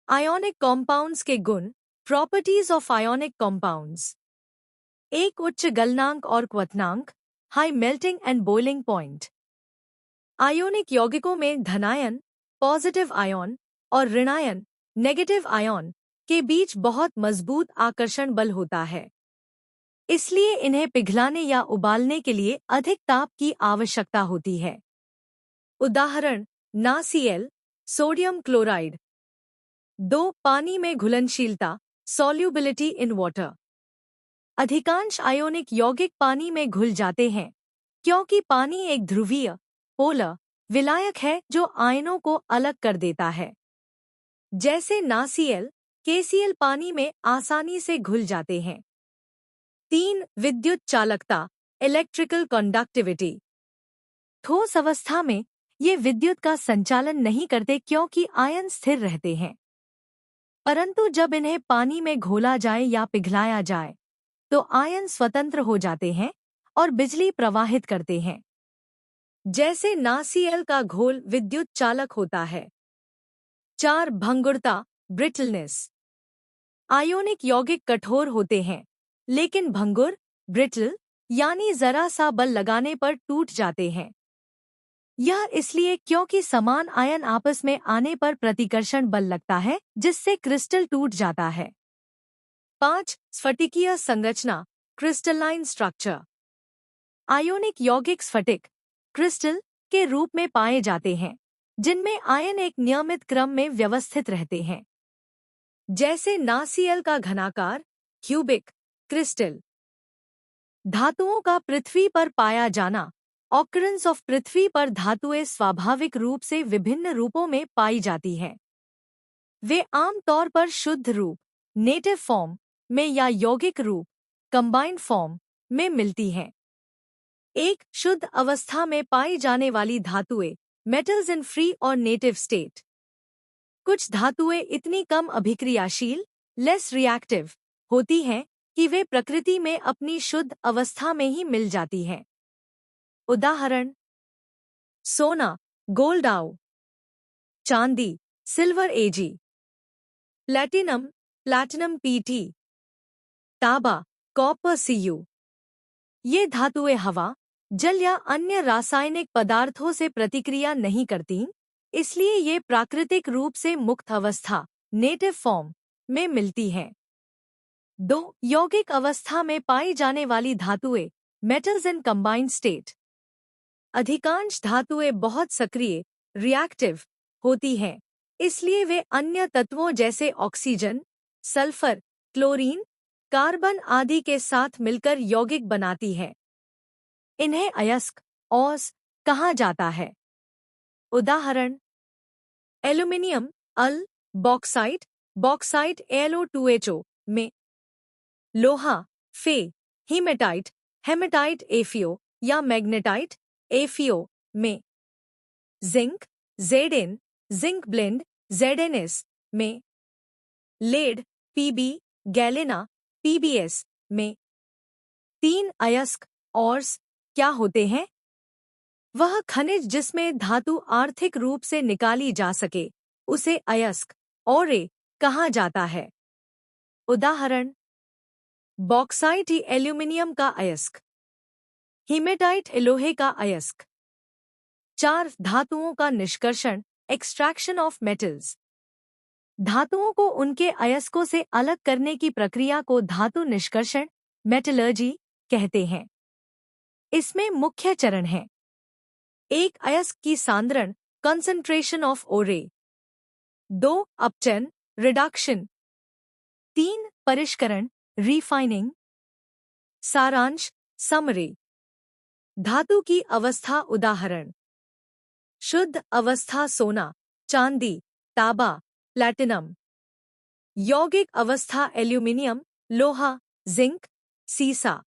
Ionic compounds के गुण, properties of ionic compounds. एक उच्च गलनांक और क्वथनांक, high melting and boiling point. Ionic यौगिकों में धनायन, पॉजिटिव आयन, और ऋणायन, नेगेटिव आयन, के बीच बहुत मजबूत आकर्षण बल होता है। इसलिए इन्हें पिघलाने या उबालने के लिए अधिक ताप की आवश्यकता होती है। उदाहरण: NaCl, सोडियम क्लोराइड। 2. पानी में घुलनशीलता, सॉल्युबिलिटी इन वाटर। अधिकांश आयोनिक यौगिक पानी में घुल जाते हैं, क्योंकि पानी एक ध्रुवीय, पोलर विलायक है जो आयनों को अलग कर देता है। जैसे NaCl, KCl पानी में आसानी से घुल जाते हैं। 3. विद्युत चालकता, इलेक्ट्रिकल कंडक्टिविटी। ठोस अवस्था में ये विद्युत का संचालन नहीं करते क्योंकि आयन स्थिर रहते हैं, परंतु जब इन्हें पानी में घोला जाए या पिघलाया जाए तो आयन स्वतंत्र हो जाते हैं और बिजली प्रवाहित करते हैं। जैसे NaCl का घोल विद्युत चालक होता है। 4. भंगुरता, ब्रिटलनेस। आयोनिक यौगिक कठोर होते हैं, लेकिन भंगुर, ब्रिटल यानी जरा सा बल लगाने पर टूट जाते हैं। यह इसलिए क्योंकि समान आयन आपस में आने पर प्रतिकर्षण बल लगता है, जिससे क्रिस्टल टूट जाता है। 5. स्फटिकीय संरचना, क्रिस्टलाइन स्ट्रक्चर। आयोनिक यौगिक स्फटिक, क्रिस्टल के रूप में पाए जाते हैं, जिनमें आयन एक नियमित क्रम में व्यवस्थित रहते हैं। जैसे NaCl का घनाकार, क्यूबिक क्रिस्टल। धातुओं का पृथ्वी पर पाया जाना, ऑकरेंस ऑफ पृथ्वी पर धातुएं स्वाभाविक रूप से विभिन्न रूपों में पाई जाती हैं। वे आमतौर पर शुद्ध रूप, नेटिव फॉर्म में या यौगिक रूप, कंबाइंड फॉर्म में मिलती हैं। एक शुद्ध अवस्था में पाई जाने वाली धातुएं, मेटल्स इन फ्री और नेटिव स्टेट। कुछ धातुएं इतनी कम अभिक्रियाशील, लेस रिएक्टिव होती हैं कि वे प्रकृति में अपनी शुद्ध अवस्था में ही मिल जाती हैं। उदाहरण: सोना, गोल्ड आउ, चांदी, silver Ag, platinum, platinum Pt, तांबा, कॉपर Cu। ये धातुएं हवा, जल या अन्य रासायनिक पदार्थों से प्रतिक्रिया नहीं करतीं, इसलिए ये प्राकृतिक रूप से मुक्त अवस्था, नेटिव फॉर्म में मिलती हैं। 2. यौगिक अवस्था में पाई जाने वाली धातुएं, मेटल्स इन कंबाइंड स्टेट। अधिकांश धातुएं बहुत सक्रिय, रिएक्टिव होती हैं, इसलिए वे अन्य तत्वों जैसे ऑक्सीजन, सल्फर, क्लोरीन, कार्बन आदि के साथ मिलकर यौगिक बनाती हैं। इन्हें अयस्क, औस कहा जाता है। उदाहरण: एल्यूमिनियम, अल, बॉक्साइट, बॉक्साइट AlO2HO में। लोहा, फे, हीमेटाइट, हेमेटाइट एफियो या मैग्नेटाइट, एफियो में। Zinc, Zn, zinc blende, ZnS में। लेड, Pb, गैलेना, PbS में। 3. अयस्क, और्स क्या होते हैं? वह खनिज जिसमें धातु आर्थिक रूप से निकाली जा सके, उसे अयस्क, औरे कहा जाता है। उदाहरण: बॉक्साइट एल्यूमिनियम का अयस्क, हीमेटाइट लोहे का अयस्क। 4. धातुओं का निष्कर्षण, एक्सट्रैक्शन ऑफ मेटल्स। धातुओं को उनके अयस्कों से अलग करने की प्रक्रिया को धातु निष्कर्षण, मेटलर्जी कहते हैं। इसमें मुख्य चरण हैं: 1. अयस्क की सांद्रण, कंसंट्रेशन ऑफ ओरे। 2. अपचन, रिडक्शन। 3. परिष्करण, रिफाइनिंग। सारांश, समरी। धातु की अवस्था उदाहरण: शुद्ध अवस्था सोना, चांदी, तांबा, प्लैटिनम। यौगिक अवस्था एल्यूमिनियम, लोहा, जिंक, सीसा।